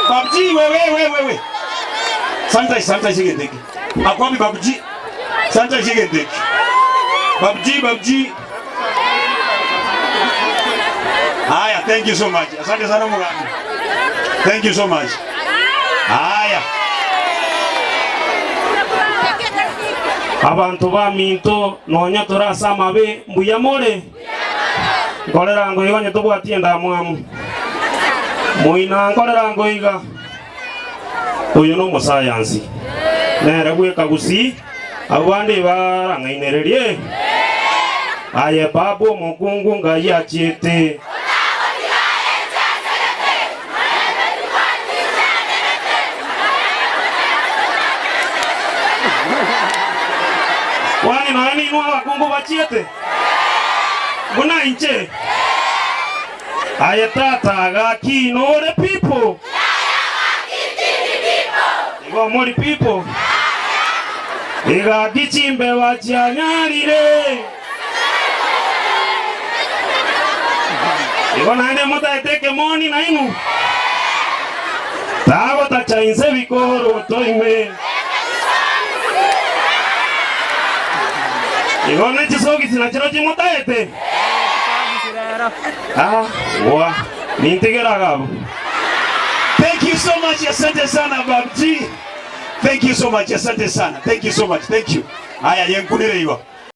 Babuji wewe. Santa shigendeki. Akwami Babuji. Santa shigendeki. Babuji. Aya, thank you so much. Asante sana Muganga. Thank you so much. Aya. Abantu ba minto nonya turasama be mbuyamore. Ngorera ngo yonye tubwatie ndamwamu. Moina ngorera ngo iga. Uyu no musayansi. Nere gweka gusi abandi barangainererie. Aye Babu mukungu ngai achite. Wani nani nwa wakungu bachiete? Muna inche. Aye tata gaki no the people. Igo mori people. Iga kichimbe wachanyarire. Igo nane mota eteke moni na inu. Tago tachainse vikoro toime. Igo nechisogi sinachiro chimota ete. Wa nintegera gabo. Thank you so much, asante sana Babuji. Thank you so much, asante sana. Thank you so much. Thank you. Aya yenkunire iwa.